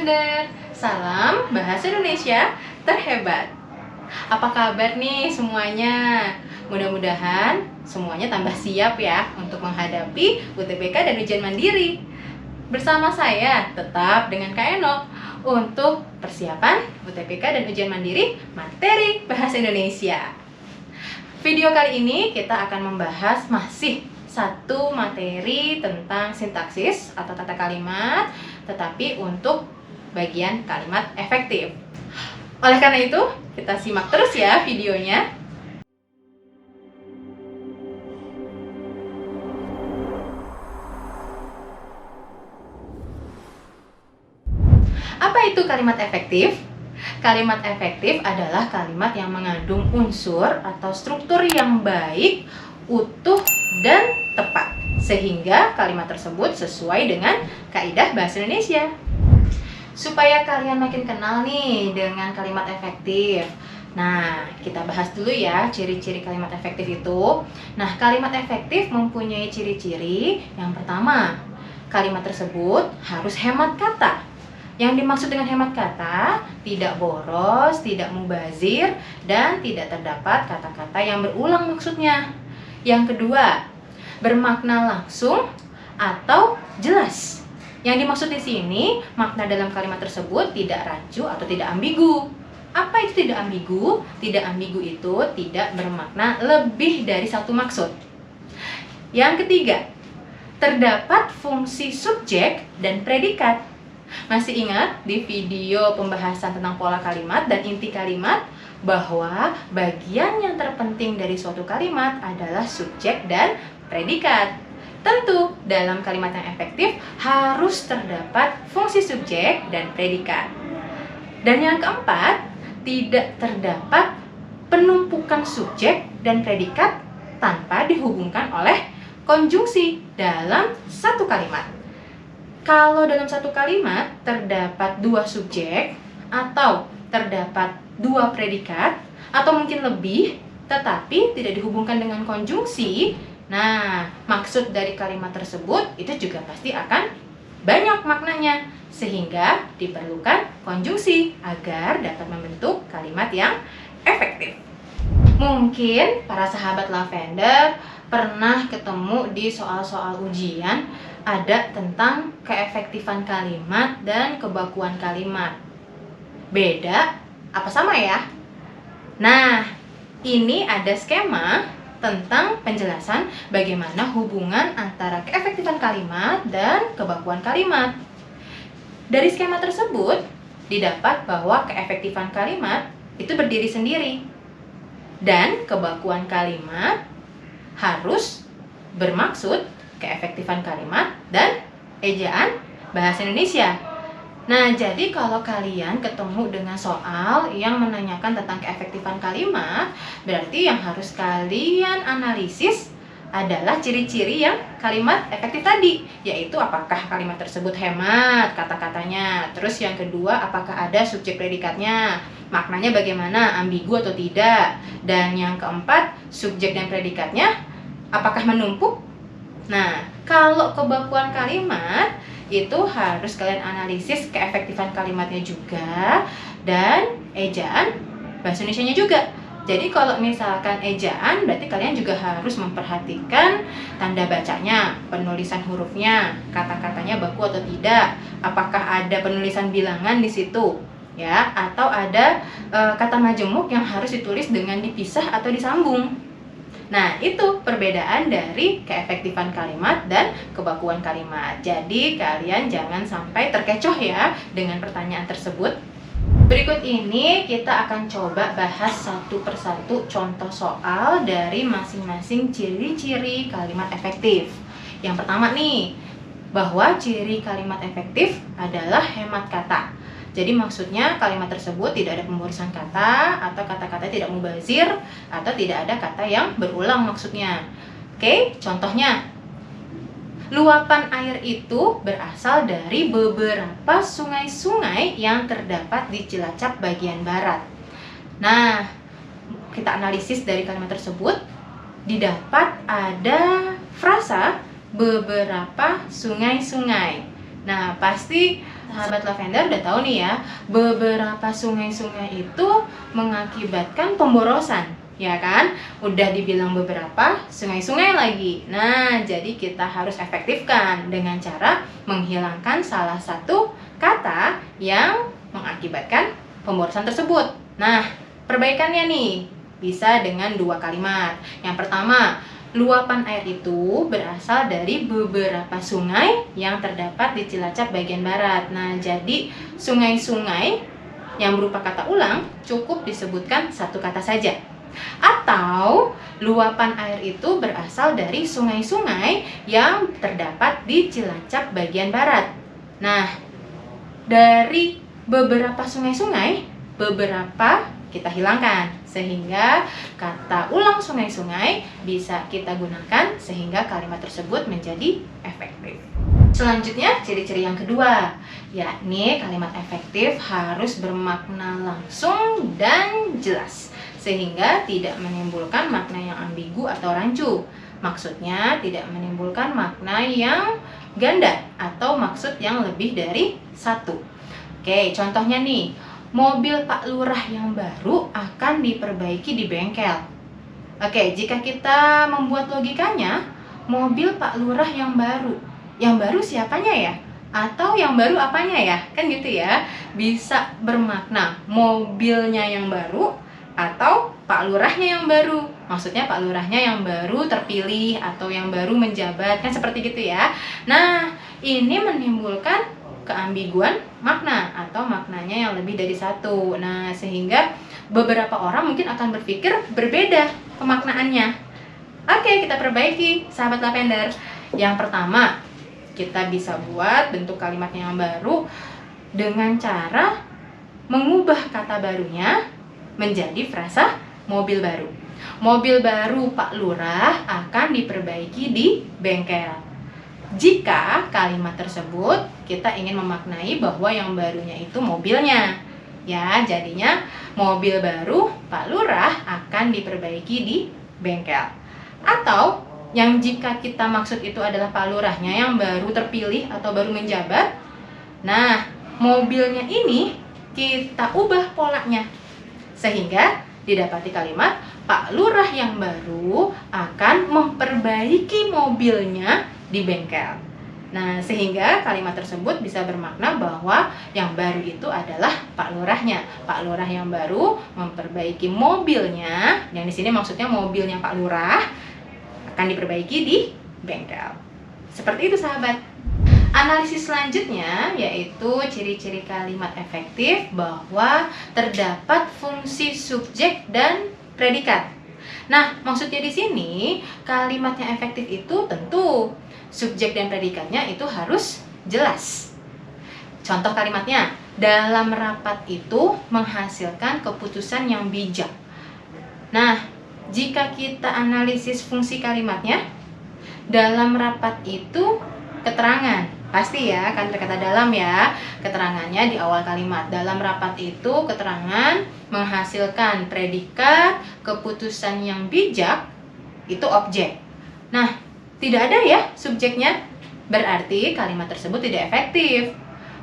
Lavender. Salam Bahasa Indonesia terhebat. Apa kabar nih semuanya? Mudah-mudahan semuanya tambah siap ya untuk menghadapi UTBK dan ujian mandiri. Bersama saya tetap dengan Kak Eno untuk persiapan UTBK dan ujian mandiri materi Bahasa Indonesia. Video kali ini kita akan membahas masih satu materi tentang sintaksis atau tata kalimat, tetapi untuk bagian kalimat efektif. Oleh karena itu, kita simak terus ya videonya. Apa itu kalimat efektif? Kalimat efektif adalah kalimat yang mengandung unsur atau struktur yang baik, utuh, dan tepat, sehingga kalimat tersebut sesuai dengan kaidah bahasa Indonesia. Supaya kalian makin kenal nih dengan kalimat efektif, nah kita bahas dulu ya ciri-ciri kalimat efektif itu. Nah, kalimat efektif mempunyai ciri-ciri. Yang pertama, kalimat tersebut harus hemat kata. Yang dimaksud dengan hemat kata, tidak boros, tidak mubazir, dan tidak terdapat kata-kata yang berulang maksudnya. Yang kedua, bermakna langsung atau jelas. Yang dimaksud di sini, makna dalam kalimat tersebut tidak rancu atau tidak ambigu. Apa itu tidak ambigu? Tidak ambigu itu tidak bermakna lebih dari satu maksud. Yang ketiga, terdapat fungsi subjek dan predikat. Masih ingat di video pembahasan tentang pola kalimat dan inti kalimat bahwa bagian yang terpenting dari suatu kalimat adalah subjek dan predikat. Tentu dalam kalimat yang efektif harus terdapat fungsi subjek dan predikat. Dan yang keempat, tidak terdapat penumpukan subjek dan predikat tanpa dihubungkan oleh konjungsi dalam satu kalimat. Kalau dalam satu kalimat terdapat dua subjek atau terdapat dua predikat atau mungkin lebih, tetapi tidak dihubungkan dengan konjungsi, nah maksud dari kalimat tersebut itu juga pasti akan banyak maknanya, sehingga diperlukan konjungsi agar dapat membentuk kalimat yang efektif. Mungkin para sahabat Lavender pernah ketemu di soal-soal ujian ada tentang keefektifan kalimat dan kebakuan kalimat. Beda apa sama ya? Nah, ini ada skema tentang penjelasan bagaimana hubungan antara keefektifan kalimat dan kebakuan kalimat. Dari skema tersebut didapat bahwa keefektifan kalimat itu berdiri sendiri dan kebakuan kalimat harus bermaksud keefektifan kalimat dan ejaan bahasa Indonesia. Nah, jadi kalau kalian ketemu dengan soal yang menanyakan tentang keefektifan kalimat, berarti yang harus kalian analisis adalah ciri-ciri yang kalimat efektif tadi, yaitu apakah kalimat tersebut hemat kata-katanya, terus yang kedua apakah ada subjek predikatnya, maknanya bagaimana, ambigu atau tidak, dan yang keempat subjek dan predikatnya apakah menumpuk. Nah, kalau kebakuan kalimat itu harus kalian analisis keefektifan kalimatnya juga dan ejaan bahasa Indonesianya juga. Jadi kalau misalkan ejaan berarti kalian juga harus memperhatikan tanda bacanya, penulisan hurufnya, kata-katanya baku atau tidak, apakah ada penulisan bilangan di situ ya, atau ada kata majemuk yang harus ditulis dengan dipisah atau disambung. Nah, itu perbedaan dari keefektifan kalimat dan kebakuan kalimat. Jadi, kalian jangan sampai terkecoh ya dengan pertanyaan tersebut. Berikut ini kita akan coba bahas satu persatu contoh soal dari masing-masing ciri-ciri kalimat efektif. Yang pertama nih, bahwa ciri kalimat efektif adalah hemat kata. Jadi maksudnya kalimat tersebut tidak ada pemborosan kata atau kata-kata tidak mubazir atau tidak ada kata yang berulang maksudnya. Oke, contohnya, luapan air itu berasal dari beberapa sungai-sungai yang terdapat di Cilacap bagian barat. Nah, kita analisis dari kalimat tersebut, didapat ada frasa beberapa sungai-sungai. Nah, pasti sahabat lavender udah tahu nih ya, beberapa sungai-sungai itu mengakibatkan pemborosan, ya kan? Udah dibilang beberapa sungai-sungai lagi. Nah, jadi kita harus efektifkan dengan cara menghilangkan salah satu kata yang mengakibatkan pemborosan tersebut. Nah, perbaikannya nih bisa dengan 2 kalimat. Yang pertama, luapan air itu berasal dari beberapa sungai yang terdapat di Cilacap bagian barat. Nah, jadi sungai-sungai yang berupa kata ulang cukup disebutkan satu kata saja. Atau luapan air itu berasal dari sungai-sungai yang terdapat di Cilacap bagian barat. Nah, dari beberapa sungai-sungai, beberapa kita hilangkan sehingga kata ulang sungai-sungai bisa kita gunakan sehingga kalimat tersebut menjadi efektif. Selanjutnya, ciri-ciri yang kedua, yakni kalimat efektif harus bermakna langsung dan jelas sehingga tidak menimbulkan makna yang ambigu atau rancu. Maksudnya tidak menimbulkan makna yang ganda atau maksud yang lebih dari satu. Oke, contohnya nih, mobil Pak Lurah yang baru akan diperbaiki di bengkel. Oke, jika kita membuat logikanya, mobil Pak Lurah yang baru. Yang baru siapanya ya? Atau yang baru apanya ya? Kan gitu ya. Bisa bermakna mobilnya yang baru atau Pak Lurahnya yang baru. Maksudnya Pak Lurahnya yang baru terpilih atau yang baru menjabat. Kan seperti gitu ya. Nah, ini menimbulkan keambiguan makna atau maknanya yang lebih dari satu. Nah, sehingga beberapa orang mungkin akan berpikir berbeda pemaknaannya. Oke, kita perbaiki sahabat lavender. Yang pertama, kita bisa buat bentuk kalimatnya yang baru dengan cara mengubah kata barunya menjadi frasa mobil baru. Mobil baru Pak Lurah akan diperbaiki di bengkel. Jika kalimat tersebut kita ingin memaknai bahwa yang barunya itu mobilnya, ya jadinya mobil baru Pak Lurah akan diperbaiki di bengkel. Atau yang jika kita maksud itu adalah Pak Lurahnya yang baru terpilih atau baru menjabat, nah mobilnya ini kita ubah polanya sehingga didapati kalimat Pak Lurah yang baru akan memperbaiki mobilnya di bengkel. Nah, sehingga kalimat tersebut bisa bermakna bahwa yang baru itu adalah Pak Lurahnya. Pak Lurah yang baru memperbaiki mobilnya, yang di sini maksudnya mobilnya Pak Lurah akan diperbaiki di bengkel. Seperti itu sahabat. Analisis selanjutnya yaitu ciri-ciri kalimat efektif bahwa terdapat fungsi subjek dan predikat. Nah, maksudnya di sini kalimat yang efektif itu tentu subjek dan predikatnya itu harus jelas. Contoh kalimatnya, dalam rapat itu menghasilkan keputusan yang bijak. Nah, jika kita analisis fungsi kalimatnya, dalam rapat itu keterangan. Pasti ya, kan terkata dalam ya. Keterangannya di awal kalimat. Dalam rapat itu keterangan menghasilkan predikat, keputusan yang bijak, itu objek. Nah, tidak ada ya subjeknya. Berarti kalimat tersebut tidak efektif.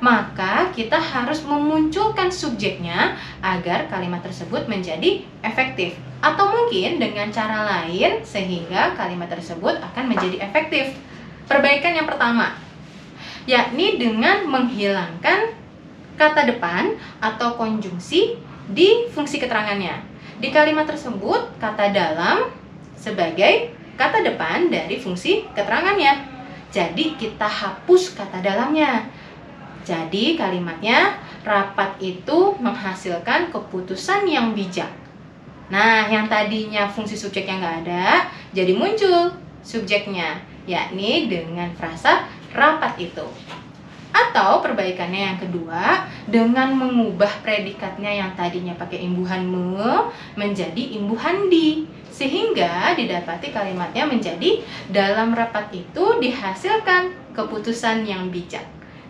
Maka kita harus memunculkan subjeknya agar kalimat tersebut menjadi efektif. Atau mungkin dengan cara lain sehingga kalimat tersebut akan menjadi efektif. Perbaikan yang pertama, yakni dengan menghilangkan kata depan atau konjungsi di fungsi keterangannya. Di kalimat tersebut, kata dalam sebagai kata depan dari fungsi keterangannya. Jadi kita hapus kata dalamnya. Jadi kalimatnya, rapat itu menghasilkan keputusan yang bijak. Nah, yang tadinya fungsi subjeknya nggak ada, jadi muncul subjeknya, yakni dengan frasa rapat itu. Atau perbaikannya yang kedua, dengan mengubah predikatnya yang tadinya pakai imbuhan me menjadi imbuhan di, sehingga didapati kalimatnya menjadi dalam rapat itu dihasilkan keputusan yang bijak.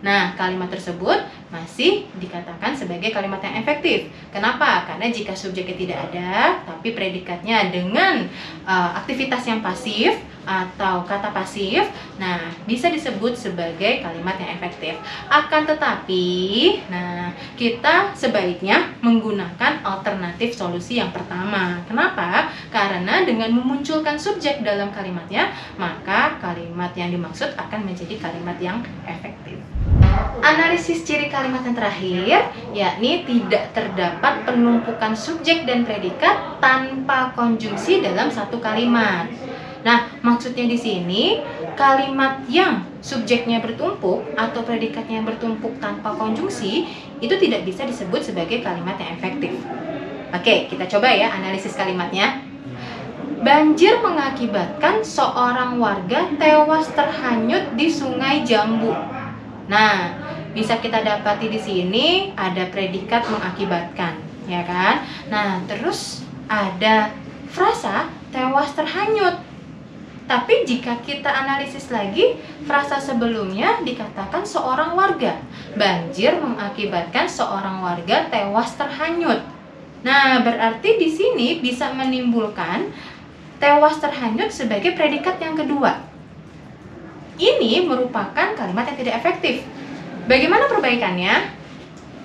Nah, kalimat tersebut masih dikatakan sebagai kalimat yang efektif. Kenapa? Karena jika subjeknya tidak ada, tapi predikatnya dengan aktivitas yang pasif atau kata pasif, nah bisa disebut sebagai kalimat yang efektif. Akan tetapi, nah kita sebaiknya menggunakan alternatif solusi yang pertama. Kenapa? Karena dengan memunculkan subjek dalam kalimatnya, maka kalimat yang dimaksud akan menjadi kalimat yang efektif. Analisis ciri kalimat yang terakhir, yakni tidak terdapat penumpukan subjek dan predikat tanpa konjungsi dalam satu kalimat. Nah, maksudnya di sini kalimat yang subjeknya bertumpuk atau predikatnya yang bertumpuk tanpa konjungsi itu tidak bisa disebut sebagai kalimat yang efektif. Oke, kita coba ya analisis kalimatnya. Banjir mengakibatkan seorang warga tewas terhanyut di Sungai Jambu. Nah, bisa kita dapati di sini ada predikat mengakibatkan, ya kan? Nah, terus ada frasa tewas terhanyut. Tapi jika kita analisis lagi, frasa sebelumnya dikatakan seorang warga. Banjir mengakibatkan seorang warga tewas terhanyut. Nah, berarti di sini bisa menimbulkan tewas terhanyut sebagai predikat yang kedua. Ini merupakan kalimat yang tidak efektif. Bagaimana perbaikannya?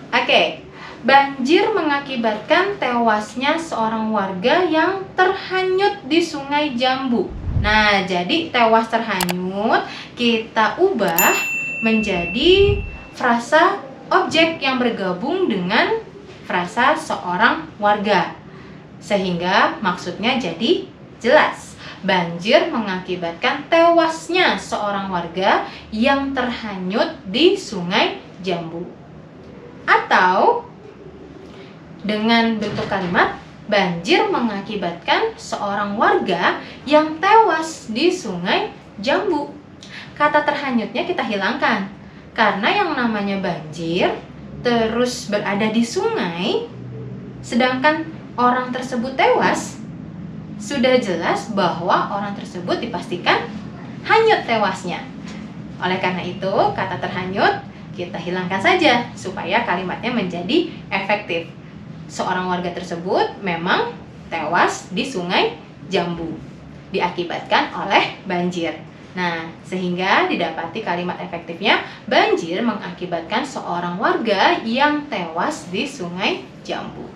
Oke, banjir mengakibatkan tewasnya seorang warga yang terhanyut di Sungai Jambu. Nah, jadi tewas terhanyut kita ubah menjadi frasa objek yang bergabung dengan frasa seorang warga. Sehingga maksudnya jadi jelas. Banjir mengakibatkan tewasnya seorang warga yang terhanyut di Sungai Jambu. Atau dengan bentuk kalimat banjir mengakibatkan seorang warga yang tewas di Sungai Jambu. Kata terhanyutnya kita hilangkan. Karena yang namanya banjir terus berada di sungai, sedangkan orang tersebut tewas, sudah jelas bahwa orang tersebut dipastikan hanyut tewasnya. Oleh karena itu, kata terhanyut kita hilangkan saja supaya kalimatnya menjadi efektif. Seorang warga tersebut memang tewas di Sungai Jambu diakibatkan oleh banjir. Nah, sehingga didapati kalimat efektifnya banjir mengakibatkan seorang warga yang tewas di Sungai Jambu.